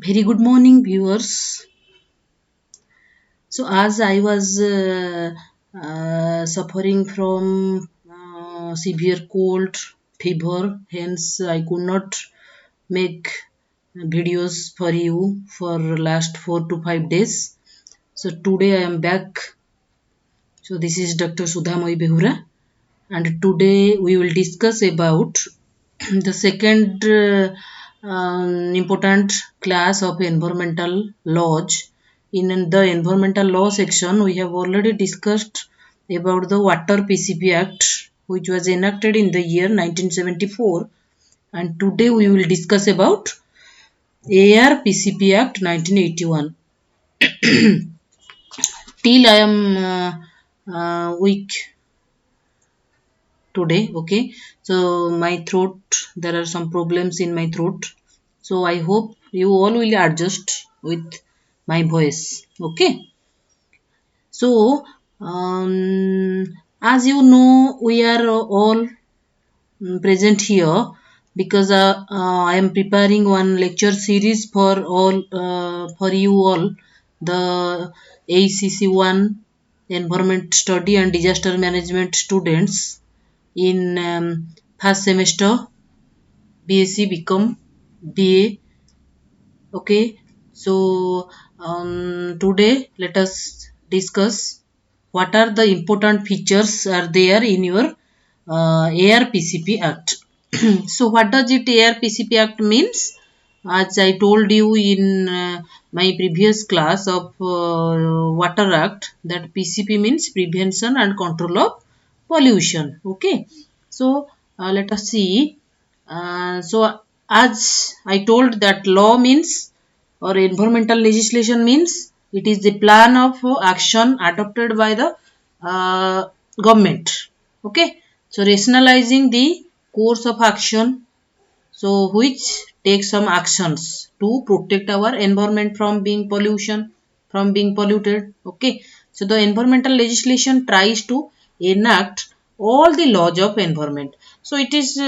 Very good morning, viewers. So, as I was suffering from severe cold, fever, hence I could not make videos for you for last 4 to 5 days. So today I am back. So this is Dr. Sudhamoy Behura, and today we will discuss about the second important class of environmental laws. In the environmental law section, we have already discussed about the Water PCP Act, which was enacted in the year 1974, and today we will discuss about AR PCP Act 1981. Till I am weak today, okay, so my throat, there are some problems in my throat, so I hope you all will adjust with my voice, okay. So as you know, we are all present here because I am preparing one lecture series for you all, the AECC1 Environment Study and Disaster Management students in first semester B.Sc become BA. Okay, so today let us discuss what are the important features are there in your ARPCP Act. So what does it ARPCP Act means? As I told you in my previous class of Water Act, that PCP means Prevention and Control of Pollution. Okay, so let us see. So as I told, that law means, or environmental legislation means, it is the plan of action adopted by the government. Okay, so rationalizing the course of action, so which takes some actions to protect our environment from being polluted. Okay, so the environmental legislation tries to enact all the laws of environment. So it is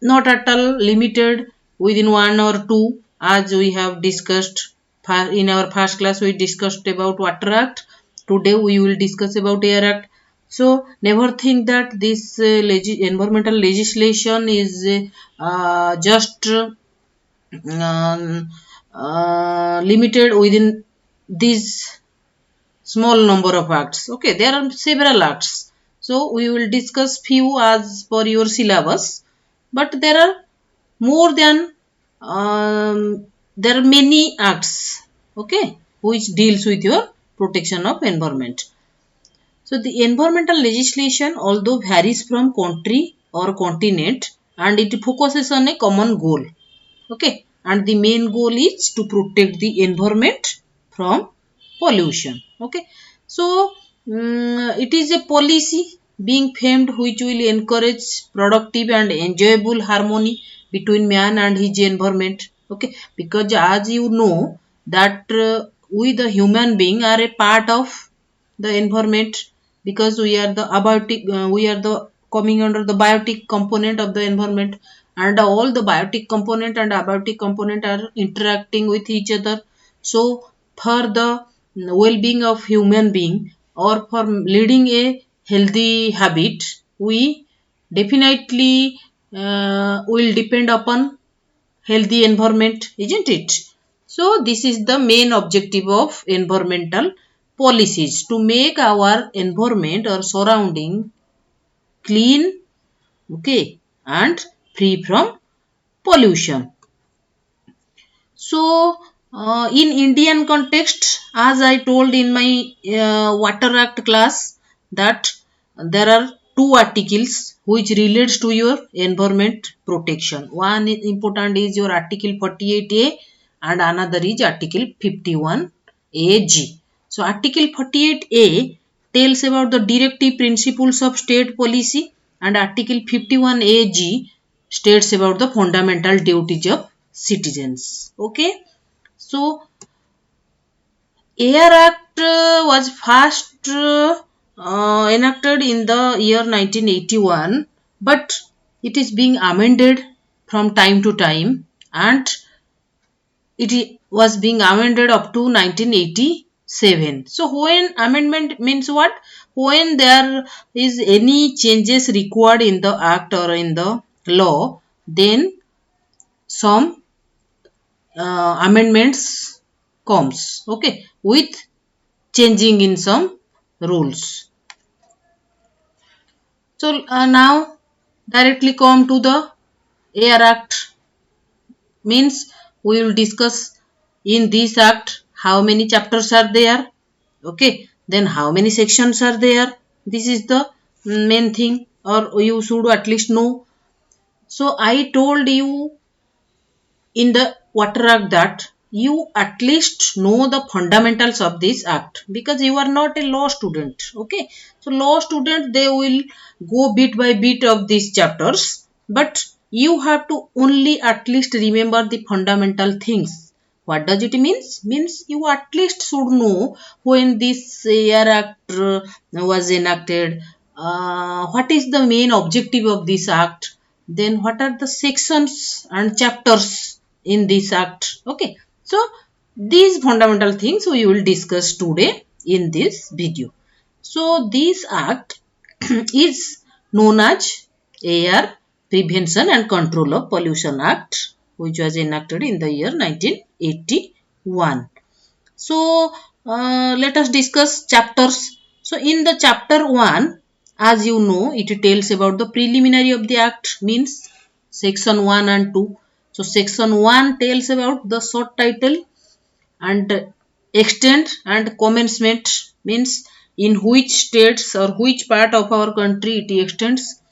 not at all limited within one or two, as we have discussed in our first class. We discussed about Water Act. Today we will discuss about Air Act. So never think that this environmental legislation is just limited within these small number of acts. Okay, there are several acts. So we will discuss few as per your syllabus, but there are more than there are many acts. Okay, which deals with your protection of environment. So the environmental legislation, although varies from country or continent, and it focuses on a common goal. Okay, and the main goal is to protect the environment from pollution. Okay, so it is a policy being framed which will encourage productive and enjoyable harmony between man and his environment. Okay, because as you know that we the human being are a part of the environment, because we are the abiotic, we are the coming under the biotic component of the environment, and all the biotic component and abiotic component are interacting with each other. So for the well-being of human being, or for leading a healthy habit, we definitely will depend upon healthy environment, isn't it? So this is the main objective of environmental policies, to make our environment or surrounding clean, okay, and free from pollution. So in Indian context, as I told in my Water Act class, that there are two articles which relates to your environment protection. One is important is your Article 48A, and another is Article 51AG. So Article 48A tells about the directive principles of state policy, and Article 51AG states about the fundamental duties of citizens. Okay, so Air Act was first enacted in the year 1981, but it is being amended from time to time, and was being amended up to 1987. So when amendment means what? When there is any changes required in the act or in the law, then some amendments comes, okay, with changing in some rules. So now directly come to the Air Act. Means we will discuss in this act how many chapters are there, okay, then how many sections are there. This is the main thing, or you should at least know. So I told you in the water act that you at least know the fundamentals of this act, because you are not a law student, okay. So law student, they will go bit by bit of these chapters, but you have to only at least remember the fundamental things. What does it means you at least should know when this Air Act was enacted, what is the main objective of this act, then what are the sections and chapters in this act, okay. So these fundamental things we will discuss today in this video. So this act is known as Air Prevention and Control of Pollution Act, which was enacted in the year 1981. So let us discuss chapters. So in the chapter 1, as you know, it tells about the preliminary of the act, means section 1 and 2. So section 1 tells about the short title and extent and commencement, means in which states or which part of our country it extends.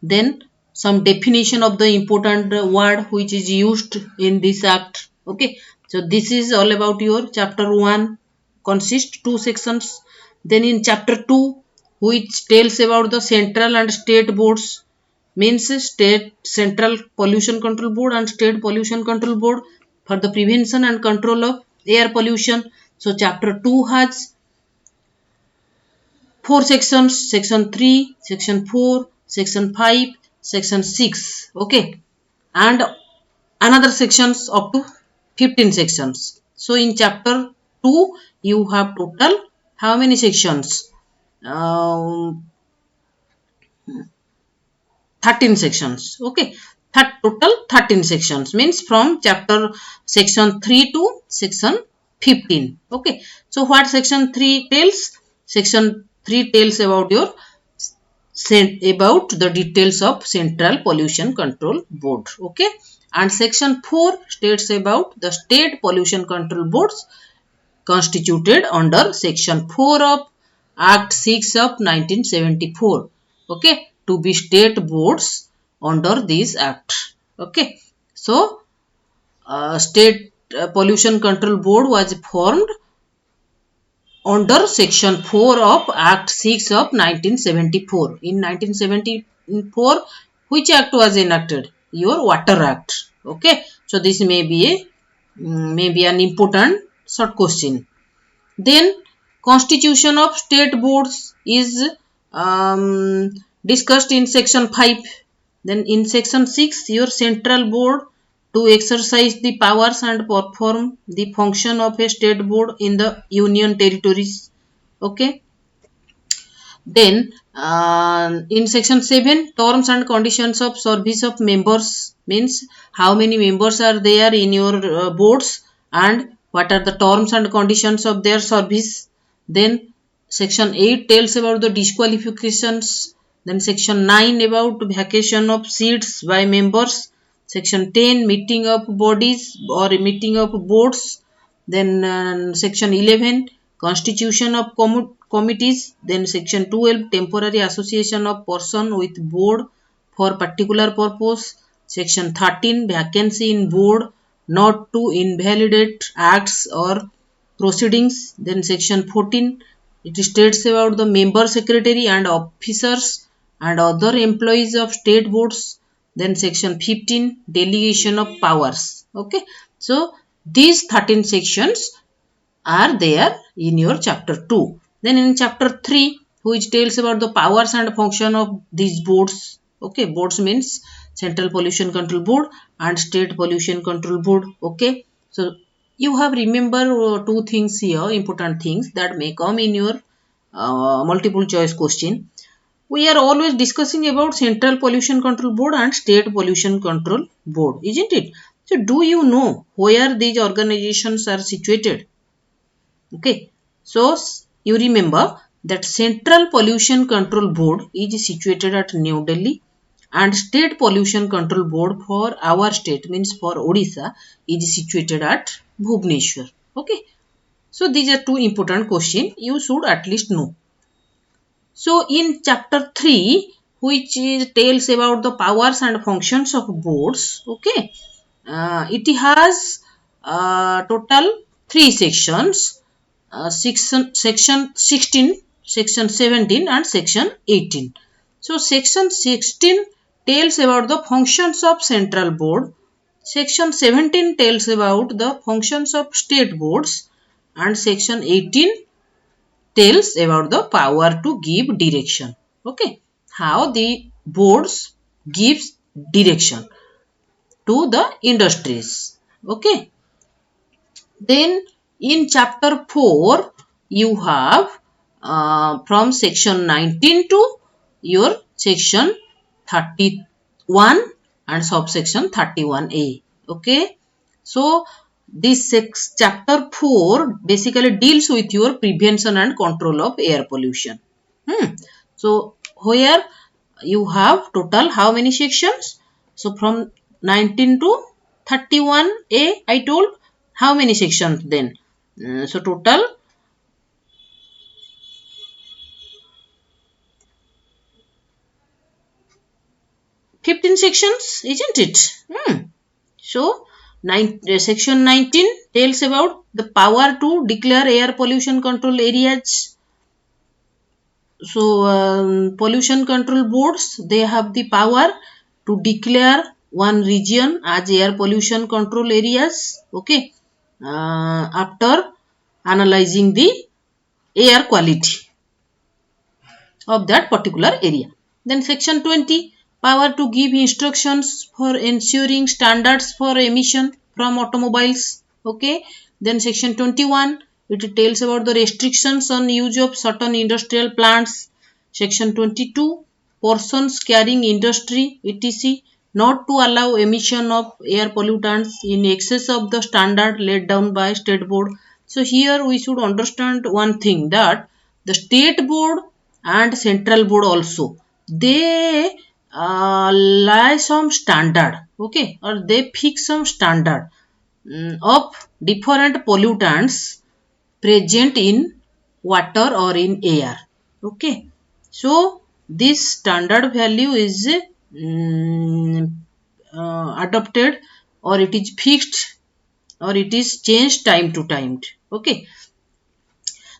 Then some definition of the important word which is used in this act, okay. So this is all about your chapter 1, consists 2 sections. Then in chapter 2, which tells about the central and state boards, means state central pollution control board and state pollution control board for the prevention and control of air pollution. So chapter 2 has 4 sections: section 3, section 4, section 5, section 6, okay, and another sections up to 15 sections. So in chapter 2 you have total how many sections? 13 sections, okay. Total 13 sections, means from chapter section 3 to section 15, okay. So what section 3 tells? Section 3 tells about your about the details of Central Pollution Control Board, okay. And section 4 states about the state pollution control boards constituted under section 4 of Act 6 of 1974, okay, to be state boards under this act, okay. So state pollution control board was formed under section 4 of Act 6 of 1974. In 1974, which act was enacted? Your Water Act, okay. So this may be an important short question. Then constitution of state boards is discussed in section 5. Then in section 6, your central board to exercise the powers and perform the function of a state board in the union territories, okay. Then in section 7, terms and conditions of service of members, means how many members are there in your boards and what are the terms and conditions of their service. Then section 8 tells about the disqualifications. Then section 9 about vacation of seats by members. Section 10 meeting of bodies or meeting of boards. Then section 11 constitution of committees. Then section 12 temporary association of person with board for particular purpose. Section 13 vacancy in board not to invalidate acts or proceedings. Then section 14 it states about the member secretary and officers and other employees of state boards. Then section 15 delegation of powers, okay. So these 13 sections are there in your chapter 2. Then in chapter 3, which tells about the powers and function of these boards, okay. Boards means Central Pollution Control Board and State Pollution Control Board, okay. So you have remember two things here, important things that may come in your multiple choice question. We are always discussing about Central Pollution Control Board and State Pollution Control Board, isn't it? So do you know where these organizations are situated? Okay, so you remember that Central Pollution Control Board is situated at New Delhi, and State Pollution Control Board for our state, means for Odisha, is situated at Bhubaneswar. Okay, so these are two important questions you should at least know. So in chapter 3, which is tells about the powers and functions of boards, okay, it has total 3 sections, section 16, section 17 and section 18. So section 16 tells about the functions of central board, section 17 tells about the functions of state boards, and section 18 tells about the power to give direction. Okay, how the boards gives direction to the industries. Okay, then in chapter 4 you have from section 19 to your section 31 and subsection 31A. Okay, so this chapter 4 basically deals with your prevention and control of air pollution. So where you have total how many sections? So from 19 to 31A I told. How many sections then? So total 15 sections, isn't it? So section 19 tells about the power to declare air pollution control areas. So pollution control boards, they have the power to declare one region as air pollution control areas. Okay, after analyzing the air quality of that particular area. Then section 20, power to give instructions for ensuring standards for emission from automobiles. Okay, then section 21, it tells about the restrictions on use of certain industrial plants. Section 22, persons carrying industry etc not to allow emission of air pollutants in excess of the standard laid down by state board. So here we should understand one thing, that the state board and central board also, they lie some standard, okay, or they fix some standard of different pollutants present in water or in air. Okay, so this standard value is adopted, or it is fixed, or it is changed time to time. Okay,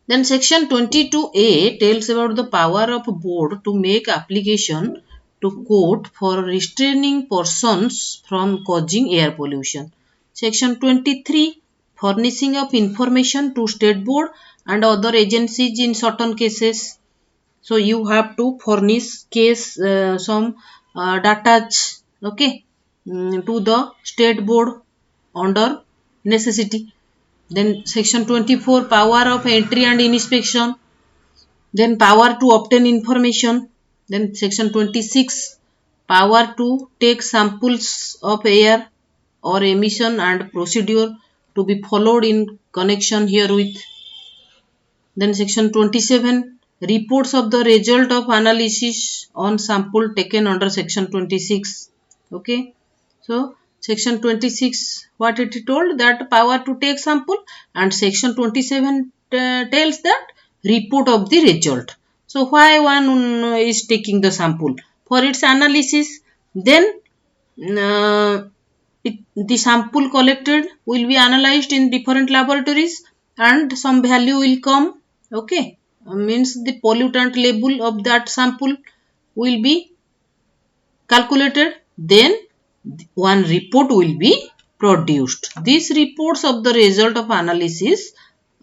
then section 22A tells about the power of board to make application to court for restraining persons from causing air pollution. Section 23, furnishing of information to state board and other agencies in certain cases. So you have to furnish case some data, okay, to the state board under necessity. Then section 24, power of entry and inspection. Then power to obtain information. Then section 26, power to take samples of air or emission and procedure to be followed in connection herewith. Then section 27, reports of the result of analysis on sample taken under section 26. Okay, so section 26, what it told, that power to take sample, and section 27 tells that report of the result. So why one is taking the sample? For its analysis. Then the sample collected will be analyzed in different laboratories and some value will come. Okay, means the pollutant level of that sample will be calculated, then one report will be produced. These reports of the result of analysis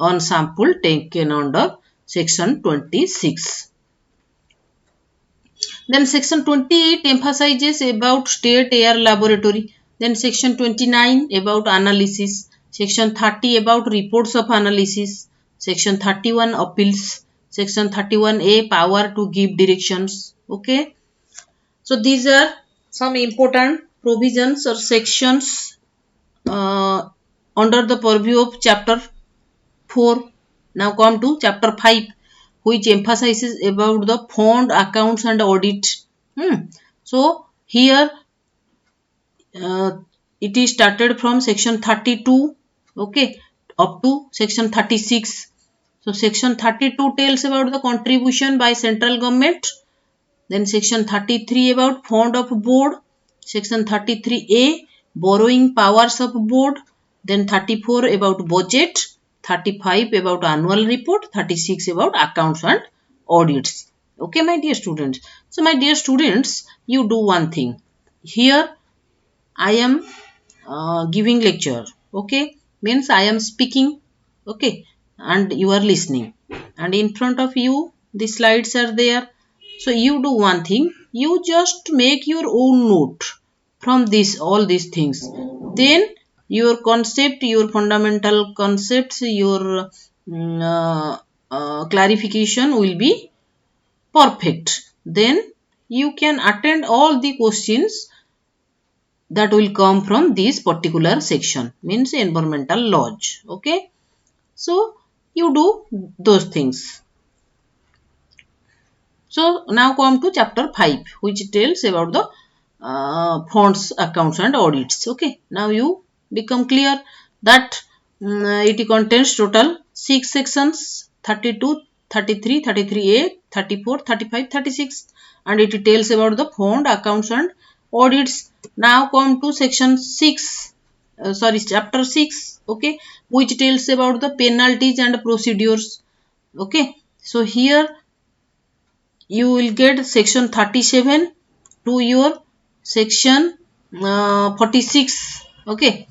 on sample taken under section 26. Then section 28 emphasizes about state air laboratory. Then section 29 about analysis. Section 30 about reports of analysis. Section 31 appeals. Section 31A power to give directions. Okay. So these are some important provisions or sections under the purview of chapter 4. Now come to chapter 5, which emphasizes about the fund, accounts and audit. So here it is started from section 32, okay, up to section 36. So section 32 tells about the contribution by central government. Then section 33 about fund of board. Section 33A borrowing powers of board. Then 34 about budget. 35 about annual report. 36 about accounts and audits. Okay, my dear students. So my dear students, you do one thing. Here I am giving lecture. Okay, means I am speaking. Okay, and you are listening. And in front of you, the slides are there. So you do one thing. You just make your own note from this, all these things. Then your concept, your fundamental concepts, your clarification will be perfect. Then you can attend all the questions that will come from this particular section, means environmental laws. Okay. So you do those things. So now come to chapter 5, which tells about the funds, accounts and audits. Okay. Now you become clear that it contains total 6 sections, 32, 33, 33A, 34, 35, 36, and it tells about the fund, accounts and audits. Now come to section 6, chapter 6, okay, which tells about the penalties and procedures. Okay. So here you will get section 37 to your section 46. Okay.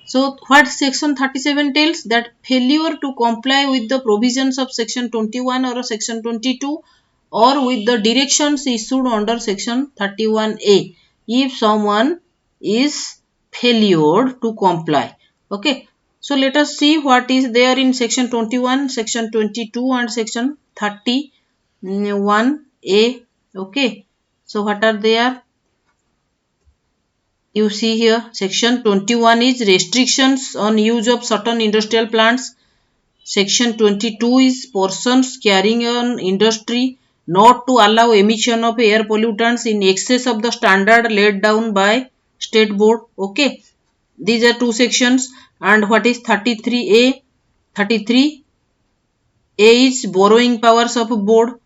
So what section 37 tells? That failure to comply with the provisions of section 21 or section 22 or with the directions issued under section 31A, if someone is failure to comply. Okay. So let us see what is there in section 21, section 22 and section 31A. Okay. So what are there? You see here section 21 is restrictions on use of certain industrial plants. Section 22 is persons carrying on industry not to allow emission of air pollutants in excess of the standard laid down by state board. Okay. These are two sections. And what is 33A? 33A is borrowing powers of board.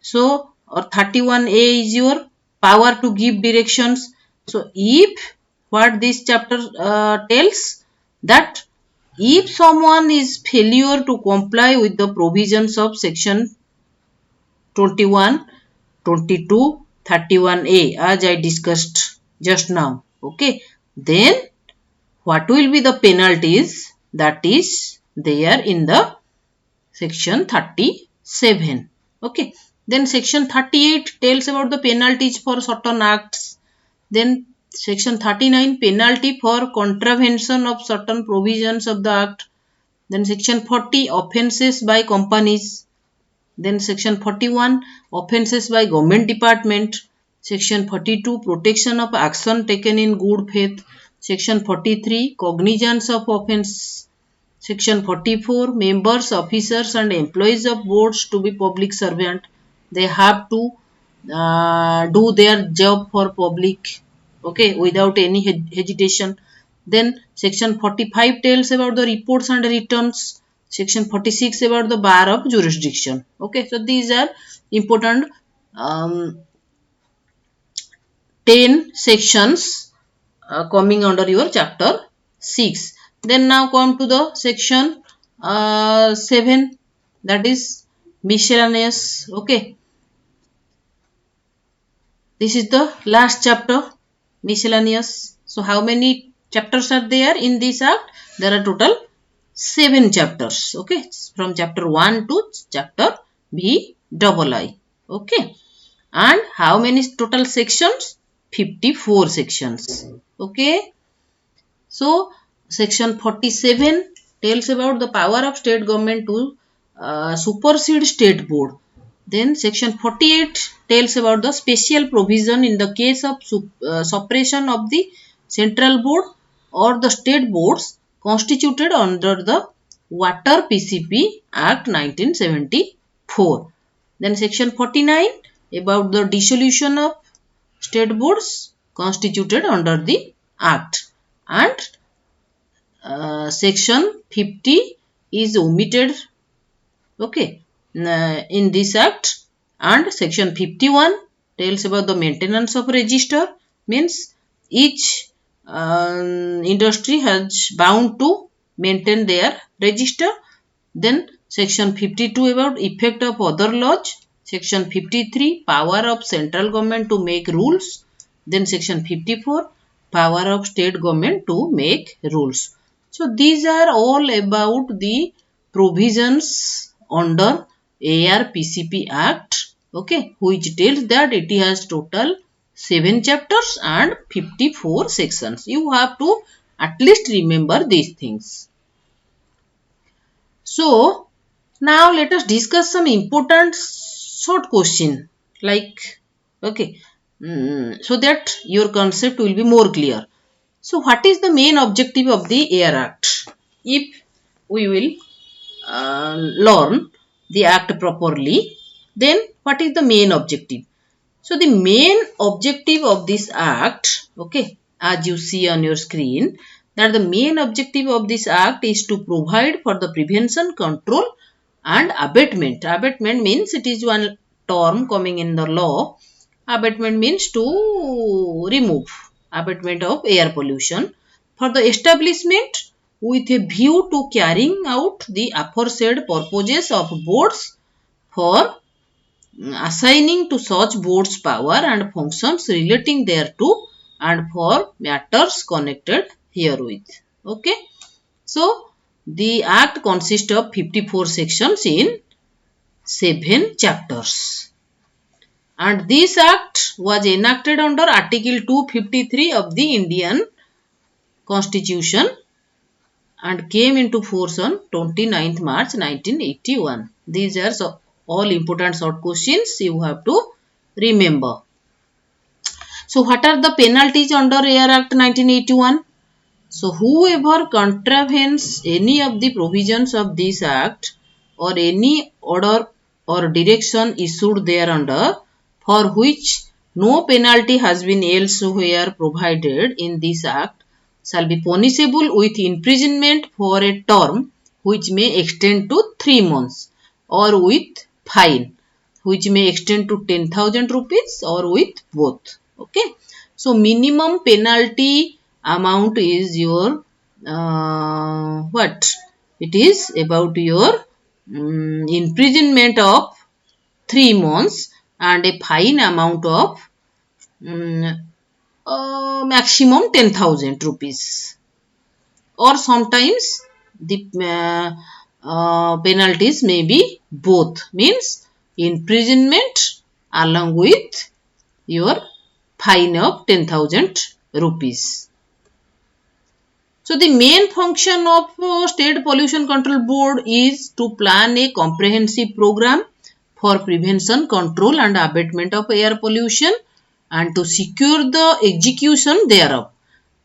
So or 31A is your power to give directions. So if what this chapter tells, that if someone is failure to comply with the provisions of section 21, 22, 31A as I discussed just now, okay, then what will be the penalties? That is there in the section 37. Okay. Then section 38 tells about the penalties for certain acts. Then section 39 penalty for contravention of certain provisions of the act. Then section 40 offences by companies. Then section 41 offences by government department. Section 42 protection of action taken in good faith. Section 43 cognizance of offence. Section 44 members, officers and employees of boards to be public servant. They have to do their job for public, okay, without any hesitation. Then section 45 tells about the reports and returns. Section 46 about the bar of jurisdiction. Okay, so these are important 10 sections coming under your chapter 6. Then now come to the section 7, that is miscellaneous. Okay, this is the last chapter, miscellaneous. So how many chapters are there in this act? There are total 7 chapters. Okay, from chapter 1 to chapter B.Sc. Okay, and how many total sections? 54 sections. Okay. So Section 47 tells about the power of state government to supersede state board. Then section 48 tells about the special provision in the case of suppression of the central board or the state boards constituted under the Water PCP Act 1974. Then section 49 about the dissolution of state boards constituted under the Act, and section 50 is omitted, okay, in this act, and section 51 tells about the maintenance of register, means each industry has bound to maintain their register. Then section 52 about effect of other laws, section 53 power of central government to make rules, then section 54 power of state government to make rules. So these are all about the provisions under ARPCP Act, okay, which tells that it has total 7 chapters and 54 sections. You have to at least remember these things. So now let us discuss some important short question, like, okay, so that your concept will be more clear. So what is the main objective of the AIR Act? If we will learn the act properly, then what is the main objective? So the main objective of this act, okay, as you see on your screen, that the main objective of this act is to provide for the prevention, control and abatement. Abatement means it is one term coming in the law. Abatement means to remove, abatement of air pollution, for the establishment with a view to carrying out the aforesaid purposes of boards, for assigning to such boards power and functions relating thereto, and for matters connected herewith. Okay. So the act consists of 54 sections in 7 chapters. And this act was enacted under Article 253 of the Indian Constitution and came into force on 29th March 1981. These are all important short questions you have to remember. So what are the penalties under AIR Act 1981? So whoever contravenes any of the provisions of this act or any order or direction issued thereunder, for which no penalty has been elsewhere provided in this act, shall be punishable with imprisonment for a term which may extend to 3 months, or with fine which may extend to 10,000 rupees, or with both. Okay. So minimum penalty amount is your what? It is about your imprisonment of 3 months and a fine amount of maximum 10,000 rupees. Or sometimes the penalties may be both, means imprisonment along with your fine of 10,000 rupees. So the main function of State Pollution Control Board is to plan a comprehensive program for prevention, control and abatement of air pollution, and to secure the execution thereof,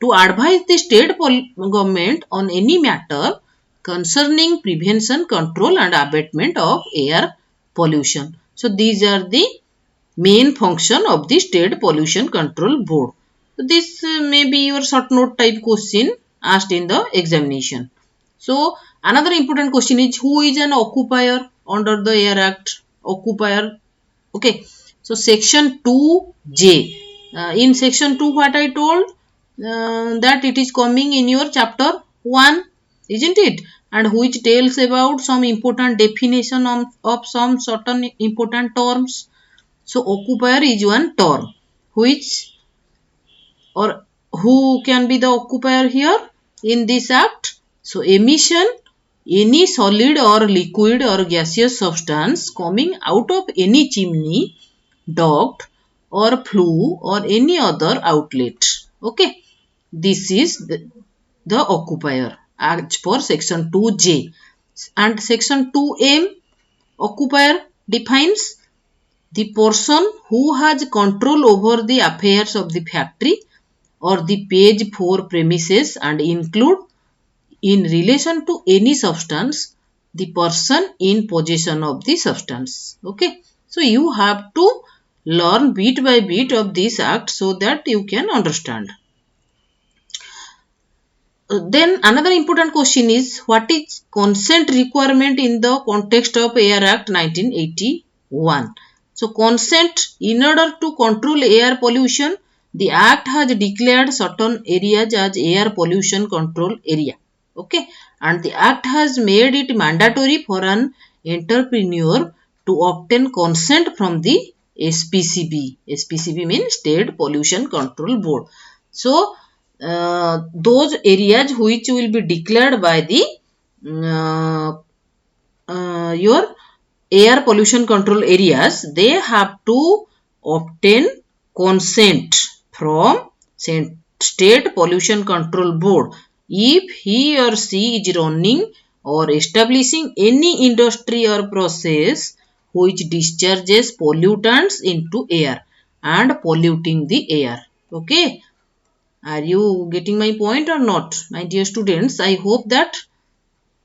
to advise the state government on any matter concerning prevention, control and abatement of air pollution. So these are the main function of the State Pollution Control Board. So this may be your short note type question asked in the examination. So another important question is, who is an occupier under the AIR Act? Occupier. Okay. So section 2J. In section 2 what I told, that it is coming in your chapter 1, isn't it? And which tells about some important definition of some certain important terms. So occupier is one term, which or who can be the occupier here in this act? So emission, any solid or liquid or gaseous substance coming out of any chimney, duct or flue or any other outlet. Okay. This is the occupier as per section 2J, and section 2M occupier defines the person who has control over the affairs of the factory or the page 4 premises, and include in relation to any substance the person in possession of the substance. Okay, so you have to learn bit by bit of this act so that you can understand. Then another important question is, what is consent requirement in the context of Air Act 1981? So consent, in order to control air pollution, the act has declared certain areas as air pollution control area. Okay, and the act has made it mandatory for an entrepreneur to obtain consent from the SPCB. SPCB means State Pollution Control Board. So those areas which will be declared by the your air pollution control areas, they have to obtain consent from State Pollution Control Board if he or she is running or establishing any industry or process which discharges pollutants into air and polluting the air. Okay, are you getting my point or not, my dear students? I hope that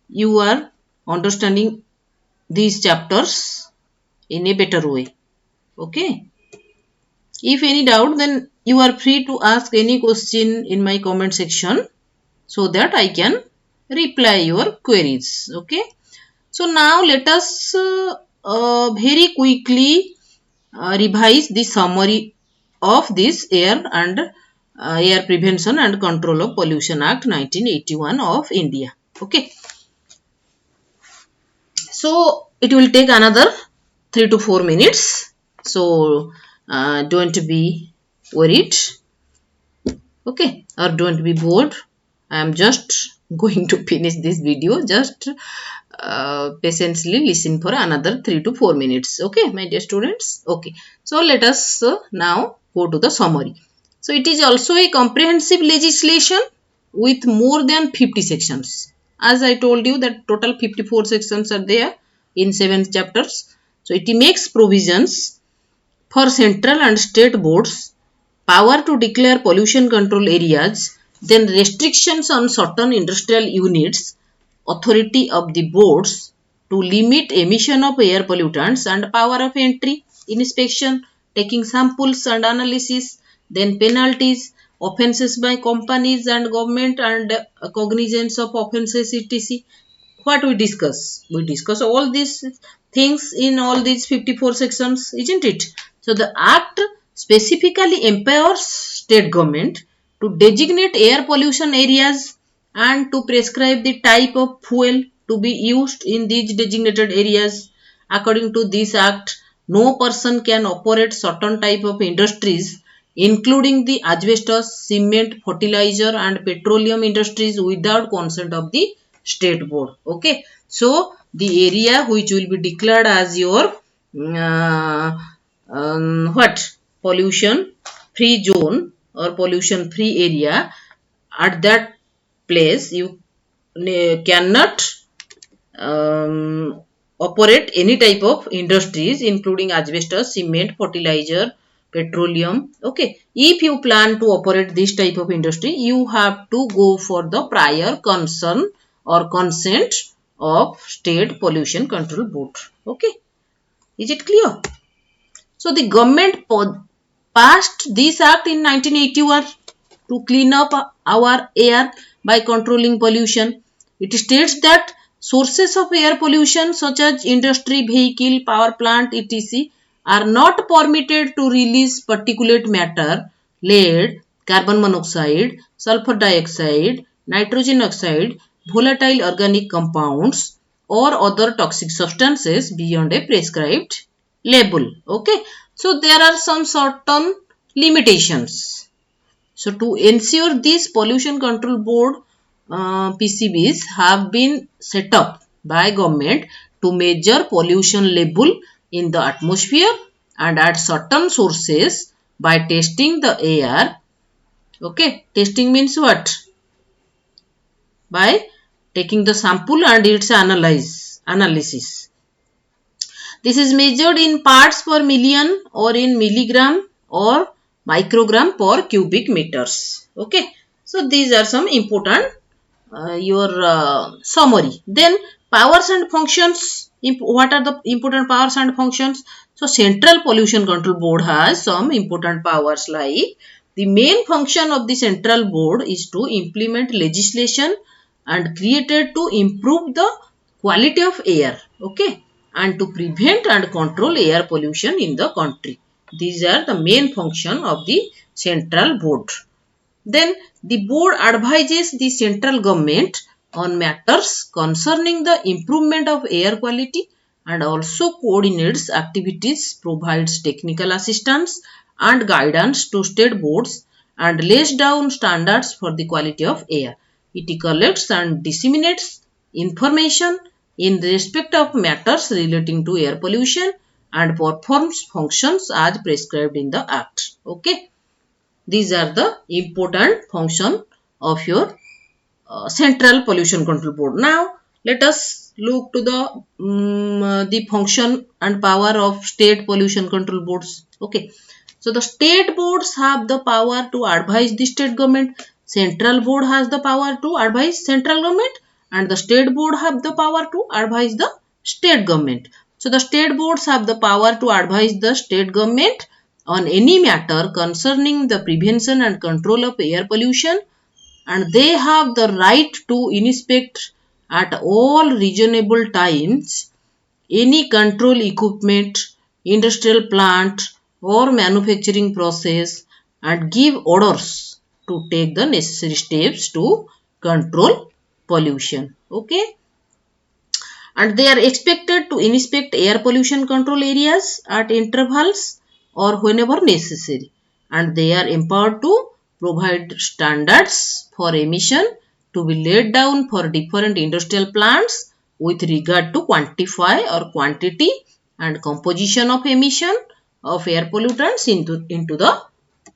you are understanding these chapters in a better way. Okay, if any doubt, then you are free to ask any question in my comment section so that I can reply your queries. Okay, so now let us very quickly revise the summary of this Air Prevention and Control of Pollution Act 1981 of India. Okay, so it will take another 3 to 4 minutes, so don't be worried, okay, or don't be bored. I am just going to finish this video. Just patiently listen for another 3 to 4 minutes. Okay, my dear students. Okay, so let us now go to the summary. So it is also a comprehensive legislation with more than 50 sections. As I told you that total 54 sections are there in 7 chapters. So it makes provisions for central and state boards power to declare pollution control areas, then restrictions on certain industrial units, authority of the boards to limit emission of air pollutants, and power of entry, inspection, taking samples and analysis, then penalties, offences by companies and government, and cognizance of offences, etc. What we discuss? We discuss all these things in all these 54 sections, isn't it? So the act specifically empowers state government to designate air pollution areas and to prescribe the type of fuel to be used in these designated areas. According to this act, no person can operate certain type of industries including the asbestos, cement, fertilizer and petroleum industries without consent of the state board. Okay, so the area which will be declared as your pollution free zone or pollution free area, at that place you cannot operate any type of industries including asbestos, cement, fertilizer, petroleum. Okay, if you plan to operate this type of industry, you have to go for the prior concern or consent of State Pollution Control Board. Okay, is it clear? So the government passed this act in 1981 to clean up our air by controlling pollution. It states that sources of air pollution such as industry, vehicle, power plant, etc. are not permitted to release particulate matter, lead, carbon monoxide, sulfur dioxide, nitrogen oxide, volatile organic compounds or other toxic substances beyond a prescribed label. Okay, so there are some certain limitations. So to ensure this pollution control board PCBs have been set up by government to measure pollution level in the atmosphere and at certain sources by testing the air. Okay, testing means what? by taking the sample and its analysis. This is measured in parts per million or in milligram or microgram per cubic meters. Okay. So these are some important summary. Then powers and functions. What are the important powers and functions? So Central Pollution Control Board has some important powers, like the main function of the Central Board is to implement legislation and created to improve the quality of air, okay, and to prevent and control air pollution in the country. These are the main function of the Central Board. Then the board advises the central government on matters concerning the improvement of air quality and also coordinates activities, provides technical assistance and guidance to state boards and lays down standards for the quality of air. It collects and disseminates information in respect of matters relating to air pollution and performs functions as prescribed in the Act. Okay. These are the important function of your Central Pollution Control Board. Now, let us look to the function and power of State Pollution Control Boards. Okay. So, the state boards have the power to advise the state government. Central board has the power to advise central government, and the state board have the power to advise the state government. So, the state boards have the power to advise the state government on any matter concerning the prevention and control of air pollution, and they have the right to inspect at all reasonable times any control equipment, industrial plant or manufacturing process and give orders to take the necessary steps to control pollution. Okay. And they are expected to inspect air pollution control areas at intervals or whenever necessary, and they are empowered to provide standards for emission to be laid down for different industrial plants with regard to quantify or quantity and composition of emission of air pollutants into the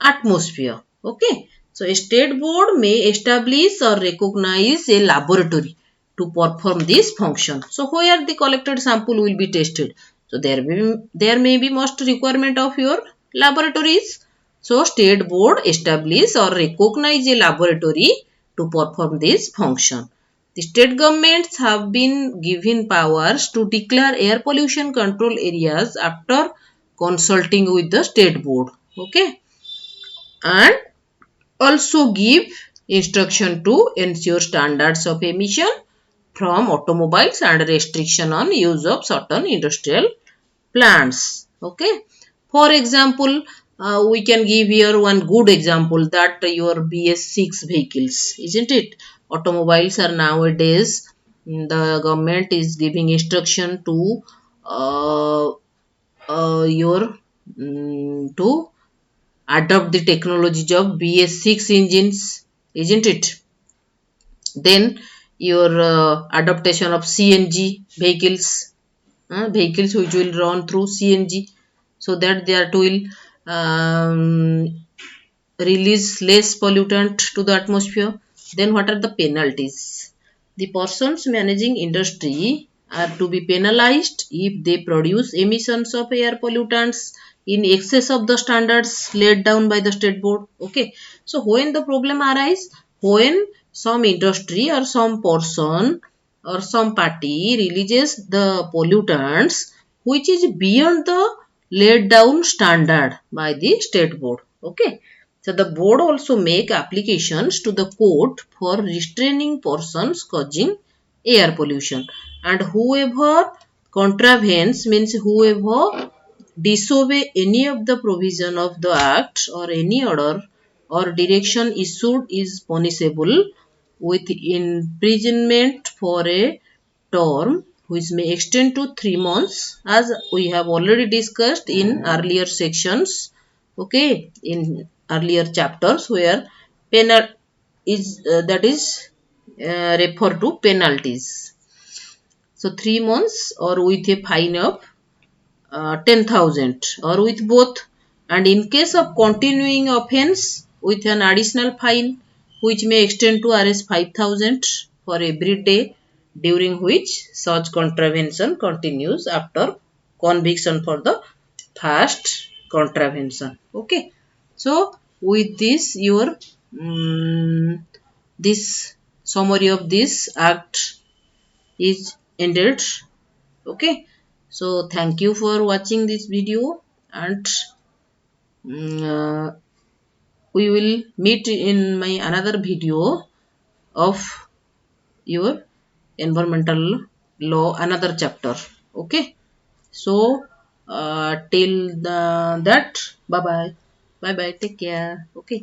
atmosphere. Okay. So a state board may establish or recognize a laboratory to perform this function. So where the collected sample will be tested. So there may be most requirement of your laboratories. So state board establish or recognize a laboratory to perform this function. The state governments have been given powers to declare air pollution control areas after consulting with the state board. Okay. And also give instruction to ensure standards of emission from automobiles and restriction on use of certain industrial plants. Okay. For example, we can give here one good example, that your BS6 vehicles, isn't it? Automobiles are nowadays, the government is giving instruction to to adopt the technology of BS6 engines, isn't it? Then your adaptation of CNG vehicles, vehicles which will run through CNG, so that they will release less pollutant to the atmosphere. Then what are the penalties? The persons managing industry are to be penalized if they produce emissions of air pollutants in excess of the standards laid down by the state board. Okay. So when the problem arises, when some industry or some person or some party releases the pollutants which is beyond the laid down standard by the state board. Okay. So the board also make applications to the court for restraining persons causing air pollution, and whoever contravenes, means whoever disobey any of the provision of the act or any order or direction issued is punishable with imprisonment for a term which may extend to 3 months, as we have already discussed in earlier sections. Okay, in earlier chapters, where penal is refer to penalties. So 3 months or with a fine of 10,000 or with both, and in case of continuing offence with an additional fine which may extend to Rs 5,000 for every day during which such contravention continues after conviction for the first contravention. Okay. So with this your this summary of this act is ended. Okay. So thank you for watching this video, and uh, we will meet in my another video of your environmental law, another chapter. Okay. So till that, bye bye, bye bye, take care. Okay.